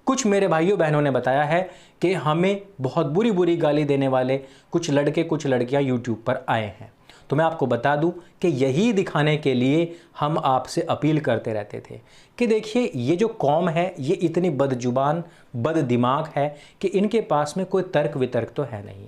कुछ मेरे भाइयों बहनों ने बताया है कि हमें बहुत बुरी बुरी गाली देने वाले कुछ लड़के कुछ लड़कियां यूट्यूब पर आए हैं। तो मैं आपको बता दूं कि यही दिखाने के लिए हम आपसे अपील करते रहते थे कि देखिए ये जो कौम है ये इतनी बदजुबान बद दिमाग है कि इनके पास में कोई तर्क वितर्क तो है नहीं।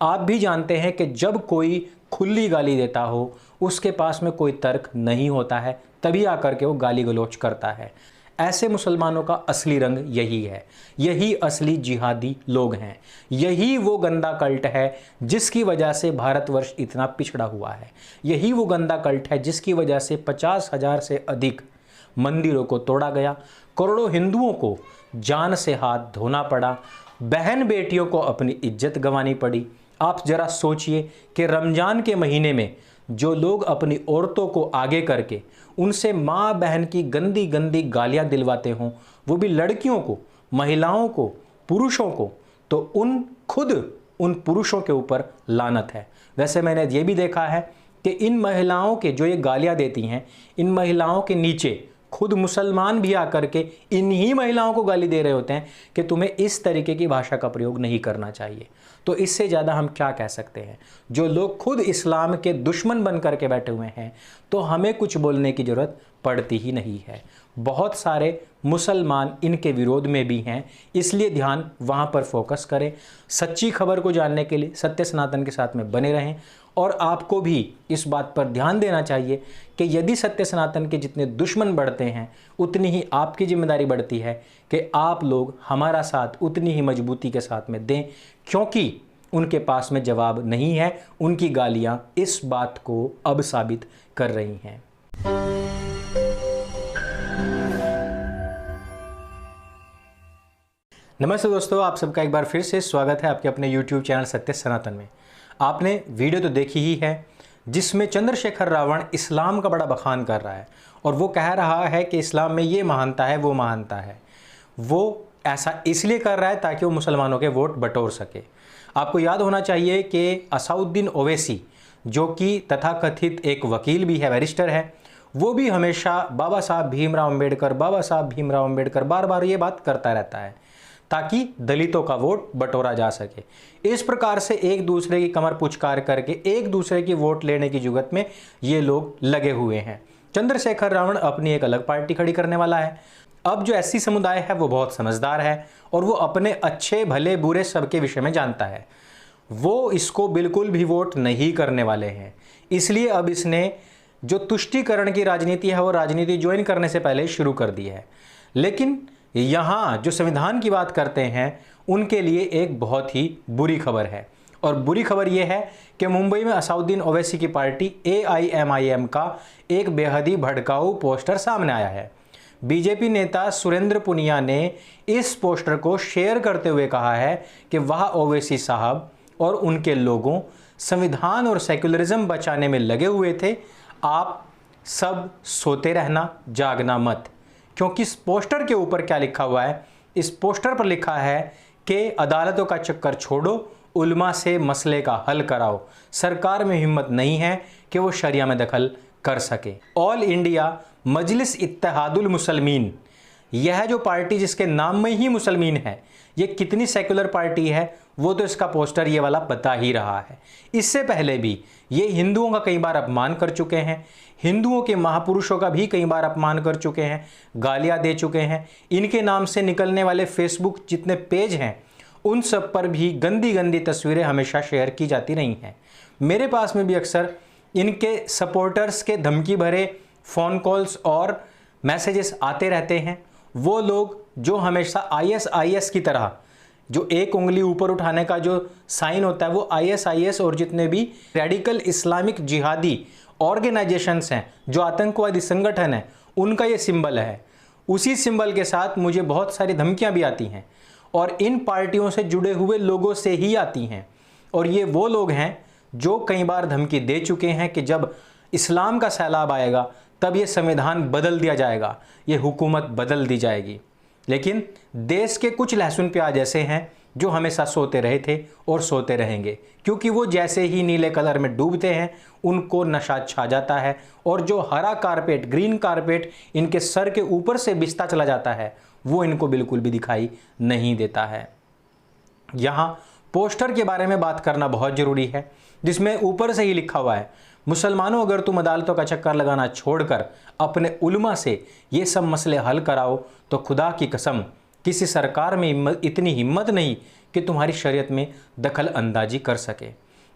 आप भी जानते हैं कि जब कोई खुली गाली देता हो उसके पास में कोई तर्क नहीं होता है, तभी आकर के वो गाली गलौच करता है। ऐसे मुसलमानों का असली रंग यही है, यही असली जिहादी लोग हैं, यही वो गंदा कल्ट है जिसकी वजह से भारतवर्ष इतना पिछड़ा हुआ है, यही वो गंदा कल्ट है जिसकी वजह से 50,000 से अधिक मंदिरों को तोड़ा गया, करोड़ों हिंदुओं को जान से हाथ धोना पड़ा, बहन बेटियों को अपनी इज्जत गंवानी पड़ी। आप जरा सोचिए कि रमजान के महीने में जो लोग अपनी औरतों को आगे करके उनसे माँ बहन की गंदी गंदी गालियाँ दिलवाते हों, वो भी लड़कियों को, महिलाओं को, पुरुषों को, तो खुद उन पुरुषों के ऊपर लानत है। वैसे मैंने ये भी देखा है कि इन महिलाओं के जो ये गालियाँ देती हैं, इन महिलाओं के नीचे खुद मुसलमान भी आकर के इन्हीं महिलाओं को गाली दे रहे होते हैं कि तुम्हें इस तरीके की भाषा का प्रयोग नहीं करना चाहिए। तो इससे ज़्यादा हम क्या कह सकते हैं? जो लोग खुद इस्लाम के दुश्मन बन करके बैठे हुए हैं, तो हमें कुछ बोलने की ज़रूरत पड़ती ही नहीं है। बहुत सारे मुसलमान इनके विरोध में भी हैं, इसलिए ध्यान वहाँ पर फोकस करें। सच्ची खबर को जानने के लिए सत्य सनातन के साथ में बने रहें। और आपको भी इस बात पर ध्यान देना चाहिए कि यदि सत्य सनातन के जितने दुश्मन बढ़ते हैं, उतनी ही आपकी जिम्मेदारी बढ़ती है कि आप लोग हमारा साथ उतनी ही मजबूती के साथ में दें, क्योंकि उनके पास में जवाब नहीं है। उनकी गालियां इस बात को अब साबित कर रही हैं। नमस्ते दोस्तों, आप सबका एक बार फिर से स्वागत है आपके अपने YouTube चैनल सत्य सनातन में। आपने वीडियो तो देखी ही है जिसमें चंद्रशेखर रावण इस्लाम का बड़ा बखान कर रहा है और वो कह रहा है कि इस्लाम में ये महानता है, वो महानता है। वो ऐसा इसलिए कर रहा है ताकि वो मुसलमानों के वोट बटोर सके। आपको याद होना चाहिए कि असाउद्दीन ओवैसी, जो कि तथाकथित एक वकील भी है, बैरिस्टर है, वो भी हमेशा बाबा साहब भीमराव अम्बेडकर बार बार ये बात करता रहता है ताकि दलितों का वोट बटोरा जा सके। इस प्रकार से एक दूसरे की कमर पुचकार करके एक दूसरे की वोट लेने की जुगत में ये लोग लगे हुए हैं। चंद्रशेखर रावण अपनी एक अलग पार्टी खड़ी करने वाला है। अब जो एससी समुदाय है वो बहुत समझदार है और वो अपने अच्छे भले बुरे सबके विषय में जानता है। वो इसको बिल्कुल भी वोट नहीं करने वाले हैं। इसलिए अब इसने जो तुष्टीकरण की राजनीति है वो राजनीति ज्वाइन करने से पहले शुरू कर दी है। लेकिन यहाँ जो संविधान की बात करते हैं उनके लिए एक बहुत ही बुरी खबर है। और बुरी खबर यह है कि मुंबई में असाउद्दीन ओवैसी की पार्टी AIMIM का एक बेहद ही भड़काऊ पोस्टर सामने आया है। बीजेपी नेता सुरेंद्र पुनिया ने इस पोस्टर को शेयर करते हुए कहा है कि वह ओवैसी साहब और उनके लोगों संविधान और सेक्युलरिज्म बचाने में लगे हुए थे। आप सब सोते रहना, जागना मत। क्योंकि इस पोस्टर के ऊपर क्या लिखा हुआ है? इस पोस्टर पर लिखा है कि अदालतों का चक्कर छोड़ो, उल्मा से मसले का हल कराओ। सरकार में हिम्मत नहीं है कि वो शरिया में दखल कर सके। ऑल इंडिया मजलिस इत्तेहादुल मुसलमीन, यह जो पार्टी जिसके नाम में ही मुसलमीन है, ये कितनी सेकुलर पार्टी है वो तो इसका पोस्टर ये वाला बता ही रहा है। इससे पहले भी ये हिंदुओं का कई बार अपमान कर चुके हैं, हिंदुओं के महापुरुषों का भी कई बार अपमान कर चुके हैं, गालियां दे चुके हैं। इनके नाम से निकलने वाले फेसबुक जितने पेज हैं उन सब पर भी गंदी गंदी तस्वीरें हमेशा शेयर की जाती रही हैं। मेरे पास में भी अक्सर इनके सपोर्टर्स के धमकी भरे फ़ोन कॉल्स और मैसेजेस आते रहते हैं। वो लोग जो हमेशा IS की तरह जो एक उंगली ऊपर उठाने का जो साइन होता है वो IS और जितने भी रेडिकल इस्लामिक जिहादी ऑर्गेनाइजेशंस हैं, जो आतंकवादी संगठन हैं, उनका ये सिंबल है। उसी सिंबल के साथ मुझे बहुत सारी धमकियां भी आती हैं और इन पार्टियों से जुड़े हुए लोगों से ही आती हैं। और ये वो लोग हैं जो कई बार धमकी दे चुके हैं कि जब इस्लाम का सैलाब आएगा तब ये संविधान बदल दिया जाएगा, ये हुकूमत बदल दी जाएगी। लेकिन देश के कुछ लहसुन प्याज ऐसे हैं जो हमेशा सोते रहे थे और सोते रहेंगे, क्योंकि वो जैसे ही नीले कलर में डूबते हैं उनको नशा छा जाता है और जो हरा कारपेट, ग्रीन कारपेट इनके सर के ऊपर से बिछता चला जाता है वो इनको बिल्कुल भी दिखाई नहीं देता है। यहाँ पोस्टर के बारे में बात करना बहुत ज़रूरी है, जिसमें ऊपर से ही लिखा हुआ है, मुसलमानों अगर तुम अदालतों का चक्कर लगाना छोड़कर अपने उलमा से ये सब मसले हल कराओ तो खुदा की कसम किसी सरकार में इतनी हिम्मत नहीं कि तुम्हारी शरीयत में दखल अंदाजी कर सके।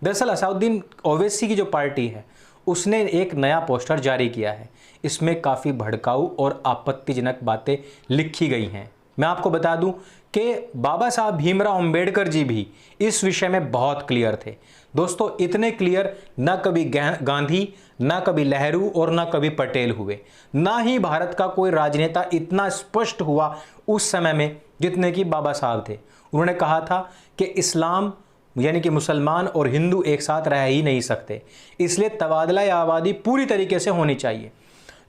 दरअसल असाउद्दीन ओवैसी की जो पार्टी है उसने एक नया पोस्टर जारी किया है। इसमें काफ़ी भड़काऊ और आपत्तिजनक बातें लिखी गई हैं। मैं आपको बता दूं कि बाबा साहब भीमराव अंबेडकर जी भी इस विषय में बहुत क्लियर थे। दोस्तों, इतने क्लियर ना कभी गांधी, ना कभी नेहरू और ना कभी पटेल हुए। ना ही भारत का कोई राजनेता इतना स्पष्ट हुआ उस समय में जितने कि बाबा साहब थे। उन्होंने कहा था कि इस्लाम यानी कि मुसलमान और हिंदू एक साथ रह ही नहीं सकते, इसलिए तबादला आबादी पूरी तरीके से होनी चाहिए।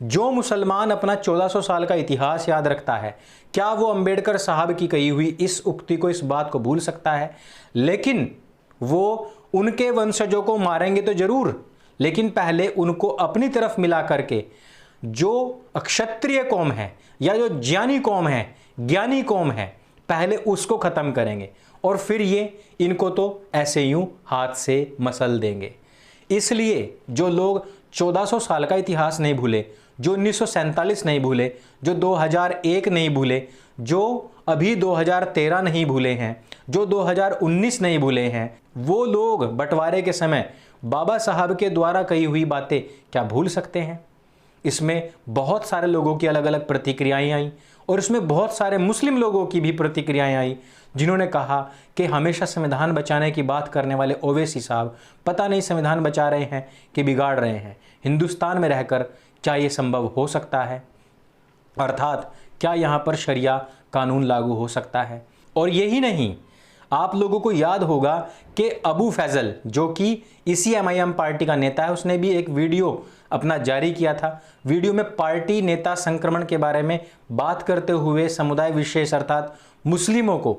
जो मुसलमान अपना 1400 साल का इतिहास याद रखता है, क्या वो अंबेडकर साहब की कही हुई इस उक्ति को, इस बात को भूल सकता है? लेकिन वो उनके वंशजों को मारेंगे तो जरूर, लेकिन पहले उनको अपनी तरफ मिला करके जो क्षत्रिय कौम है या जो ज्ञानी कौम है, ज्ञानी कौम है, पहले उसको ख़त्म करेंगे और फिर ये इनको तो ऐसे यूं हाथ से मसल देंगे। इसलिए जो लोग 1400 साल का इतिहास नहीं भूले, जो 1947 नहीं भूले, जो 2001 नहीं भूले, जो अभी 2013 नहीं भूले हैं, जो 2019 नहीं भूले हैं, वो लोग बंटवारे के समय बाबा साहब के द्वारा कही हुई बातें क्या भूल सकते हैं? इसमें बहुत सारे लोगों की अलग अलग प्रतिक्रियाएं आई और इसमें बहुत सारे मुस्लिम लोगों की भी प्रतिक्रियाएं आई, जिन्होंने कहा कि हमेशा संविधान बचाने की बात करने वाले ओवैसी साहब पता नहीं संविधान बचा रहे हैं कि बिगाड़ रहे हैं। हिंदुस्तान में रहकर क्या ये संभव हो सकता है? अर्थात क्या यहाँ पर शरिया कानून लागू हो सकता है? और यही नहीं, आप लोगों को याद होगा कि अबू फैजल जो कि इसी MIM पार्टी का नेता है, उसने भी एक वीडियो अपना जारी किया था। वीडियो में पार्टी नेता संक्रमण के बारे में बात करते हुए समुदाय विशेष अर्थात मुस्लिमों को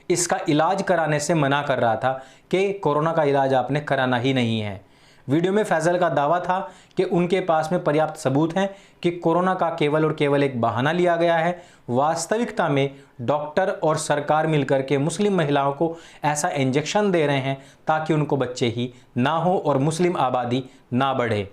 इसका इलाज कराने से मना कर रहा था कि कोरोना का इलाज आपने कराना ही नहीं है। वीडियो में फैजल का दावा था कि उनके पास में पर्याप्त सबूत हैं कि कोरोना का केवल और केवल एक बहाना लिया गया है। वास्तविकता में डॉक्टर और सरकार मिलकर के मुस्लिम महिलाओं को ऐसा इंजेक्शन दे रहे हैं ताकि उनको बच्चे ही ना हो और मुस्लिम आबादी ना बढ़े।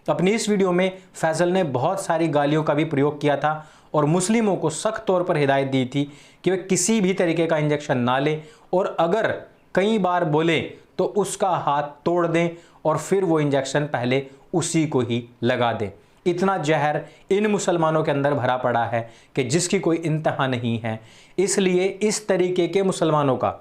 अपनी इस वीडियो में फैजल ने बहुत सारी गालियों का भी प्रयोग किया था और मुस्लिमों को सख्त तौर पर हिदायत दी थी कि वे किसी भी तरीके का इंजेक्शन ना लें और अगर कई बार बोले तो उसका हाथ तोड़ दें और फिर वो इंजेक्शन पहले उसी को ही लगा दें। इतना जहर इन मुसलमानों के अंदर भरा पड़ा है कि जिसकी कोई इंतहा नहीं है। इसलिए इस तरीके के मुसलमानों का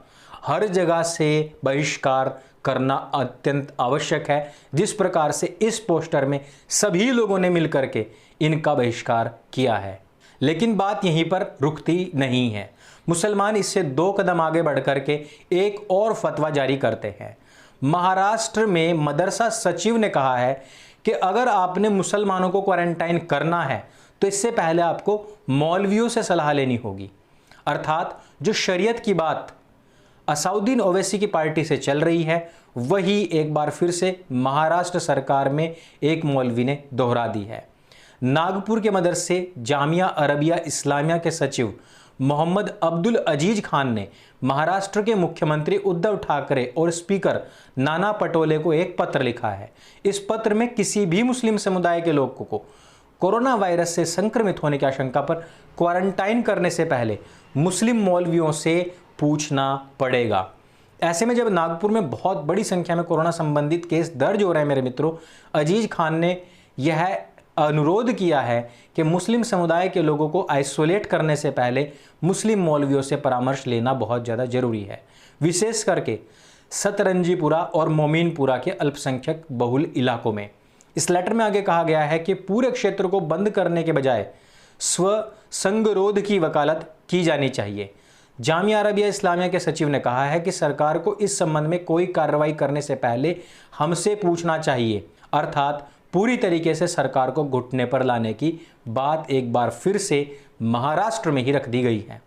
हर जगह से बहिष्कार करना अत्यंत आवश्यक है, जिस प्रकार से इस पोस्टर में सभी लोगों ने मिलकर के इनका बहिष्कार किया है। लेकिन बात यहीं पर रुकती नहीं है। मुसलमान इससे 2 कदम आगे बढ़ करके एक और फतवा जारी करते हैं। महाराष्ट्र में मदरसा सचिव ने कहा है कि अगर आपने मुसलमानों को क्वारंटाइन करना है तो इससे पहले आपको मौलवियों से सलाह लेनी होगी। अर्थात जो शरीयत की बात असाउद्दीन ओवैसी की पार्टी से चल रही है, वही एक बार फिर से महाराष्ट्र सरकार में एक मौलवी ने दोहरा दी है। नागपुर के मदरसे जामिया अरबिया इस्लामिया के सचिव मोहम्मद अब्दुल अजीज खान ने महाराष्ट्र के मुख्यमंत्री उद्धव ठाकरे और स्पीकर नाना पटोले को एक पत्र लिखा है। इस पत्र में किसी भी मुस्लिम समुदाय के लोगों को कोरोना वायरस से संक्रमित होने की आशंका पर क्वारंटाइन करने से पहले मुस्लिम मौलवियों से पूछना पड़ेगा। ऐसे में जब नागपुर में बहुत बड़ी संख्या में कोरोना संबंधित केस दर्ज हो रहे हैं मेरे मित्रों, अजीज खान ने यह अनुरोध किया है कि मुस्लिम समुदाय के लोगों को आइसोलेट करने से पहले मुस्लिम मौलवियों से परामर्श लेना बहुत ज़्यादा जरूरी है, विशेष करके सतरंजीपुरा और मोमीनपुरा के अल्पसंख्यक बहुल इलाकों में। इस लेटर में आगे कहा गया है कि पूरे क्षेत्र को बंद करने के बजाय स्व संगरोध की वकालत की जानी चाहिए। जामिया अरबिया इस्लामिया के सचिव ने कहा है कि सरकार को इस संबंध में कोई कार्रवाई करने से पहले हमसे पूछना चाहिए। अर्थात पूरी तरीके से सरकार को घुटने पर लाने की बात एक बार फिर से महाराष्ट्र में ही रख दी गई है।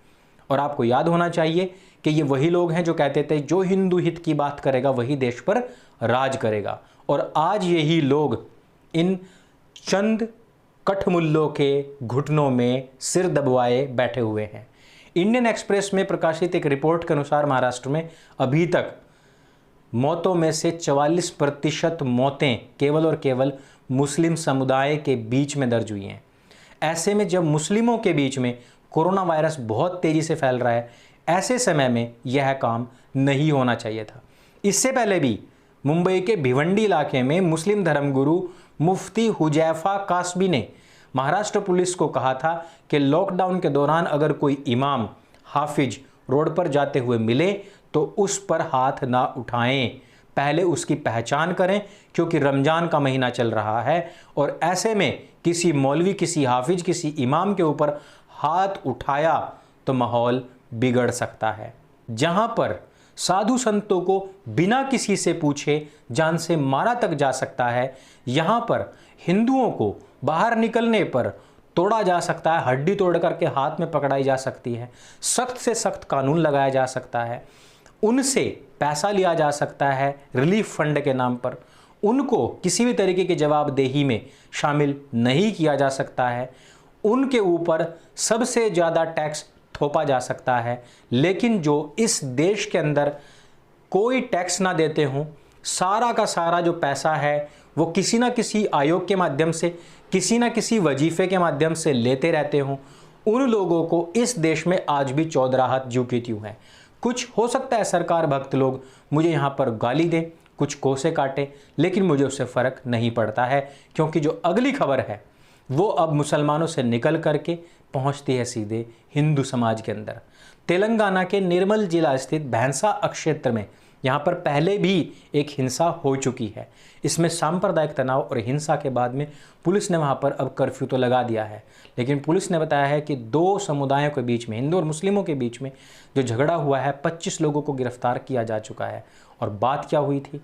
और आपको याद होना चाहिए कि ये वही लोग हैं जो कहते थे जो हिंदू हित की बात करेगा वही देश पर राज करेगा। और आज यही लोग इन चंद कठमुल्लों के घुटनों में सिर दबवाए बैठे हुए हैं। इंडियन एक्सप्रेस में प्रकाशित एक रिपोर्ट के अनुसार महाराष्ट्र में अभी तक मौतों में से 44% मौतें केवल और केवल मुस्लिम समुदाय के बीच में दर्ज हुई हैं। ऐसे में जब मुस्लिमों के बीच में कोरोना वायरस बहुत तेज़ी से फैल रहा है, ऐसे समय में यह काम नहीं होना चाहिए था। इससे पहले भी मुंबई के भिवंडी इलाके में मुस्लिम धर्मगुरु मुफ्ती हुजैफा कासबी ने महाराष्ट्र पुलिस को कहा था कि लॉकडाउन के दौरान अगर कोई इमाम हाफिज रोड पर जाते हुए मिले तो उस पर हाथ ना उठाएं, पहले उसकी पहचान करें, क्योंकि रमजान का महीना चल रहा है और ऐसे में किसी मौलवी, किसी हाफिज, किसी इमाम के ऊपर हाथ उठाया तो माहौल बिगड़ सकता है। जहां पर साधु संतों को बिना किसी से पूछे जान से मारा तक जा सकता है, यहां पर हिंदुओं को बाहर निकलने पर तोड़ा जा सकता है, हड्डी तोड़ करके हाथ में पकड़ाई जा सकती है, सख्त से सख्त कानून लगाया जा सकता है, उनसे पैसा लिया जा सकता है रिलीफ फंड के नाम पर, उनको किसी भी तरीके की जवाबदेही में शामिल नहीं किया जा सकता है, उनके ऊपर सबसे ज़्यादा टैक्स थोपा जा सकता है। लेकिन जो इस देश के अंदर कोई टैक्स ना देते हों, सारा का सारा जो पैसा है वो किसी ना किसी आयोग के माध्यम से, किसी ना किसी वजीफे के माध्यम से लेते रहते हों, उन लोगों को इस देश में आज भी चौधराहत ज्यों की त्यों है। कुछ हो सकता है सरकार भक्त लोग मुझे यहाँ पर गाली दें, कुछ कोसे काटे, लेकिन मुझे उससे फ़र्क नहीं पड़ता है, क्योंकि जो अगली खबर है वो अब मुसलमानों से निकल करके पहुंचती है सीधे हिंदू समाज के अंदर। तेलंगाना के निर्मल जिला स्थित भैंसा क्षेत्र में यहाँ पर पहले भी एक हिंसा हो चुकी है। इसमें सांप्रदायिक तनाव और हिंसा के बाद में पुलिस ने वहाँ पर अब कर्फ्यू तो लगा दिया है, लेकिन पुलिस ने बताया है कि दो समुदायों के बीच में, हिंदू और मुस्लिमों के बीच में जो झगड़ा हुआ है, 25 लोगों को गिरफ्तार किया जा चुका है। और बात क्या हुई थी?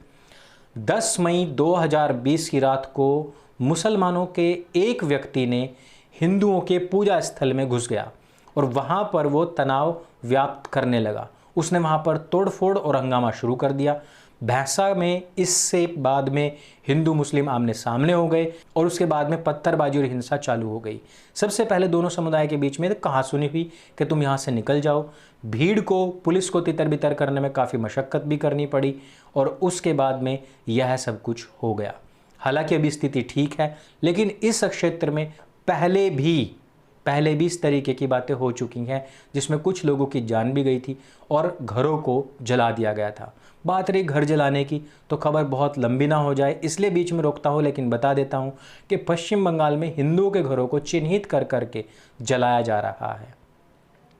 10 मई 2020 की रात को मुसलमानों के एक व्यक्ति ने हिंदुओं के पूजा स्थल में घुस गया और वहाँ पर वो तनाव व्याप्त करने लगा। उसने वहाँ पर तोड़फोड़ और हंगामा शुरू कर दिया। भैंसा में इससे बाद में हिंदू मुस्लिम आमने सामने हो गए और उसके बाद में पत्थरबाजी और हिंसा चालू हो गई। सबसे पहले दोनों समुदाय के बीच में कहासुनी हुई कि तुम यहाँ से निकल जाओ। भीड़ को, पुलिस को तितर बितर करने में काफ़ी मशक्क़त भी करनी पड़ी और उसके बाद में यह सब कुछ हो गया। हालांकि अभी स्थिति ठीक है, लेकिन इस क्षेत्र में पहले भी इस तरीके की बातें हो चुकी हैं, जिसमें कुछ लोगों की जान भी गई थी और घरों को जला दिया गया था। बात रही घर जलाने की, तो खबर बहुत लंबी ना हो जाए इसलिए बीच में रोकता हूँ, लेकिन बता देता हूँ कि पश्चिम बंगाल में हिंदुओं के घरों को चिन्हित कर करके जलाया जा रहा है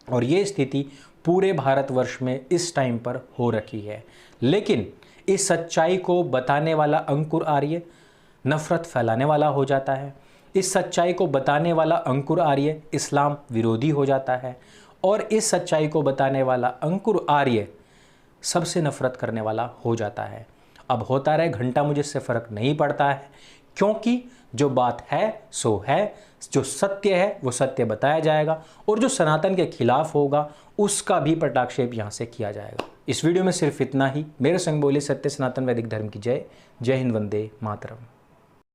और ये स्थिति पूरे भारतवर्ष में इस टाइम पर हो रखी है। लेकिन इस सच्चाई को बताने वाला अंकुर आर्य नफरत फैलाने वाला हो जाता है। इस सच्चाई को बताने वाला अंकुर आर्य इस्लाम विरोधी हो जाता है और इस सच्चाई को बताने वाला अंकुर आर्य सबसे नफरत करने वाला हो जाता है। अब होता रहे, घंटा मुझे इससे फ़र्क नहीं पड़ता है, क्योंकि जो बात है सो है, जो सत्य है वो सत्य बताया जाएगा और जो सनातन के खिलाफ होगा उसका भी पटाक्षेप यहाँ से किया जाएगा। इस वीडियो में सिर्फ इतना ही। मेरे संग बोले सत्य सनातन वैदिक धर्म की जय। जय हिंद, वंदे मातरम।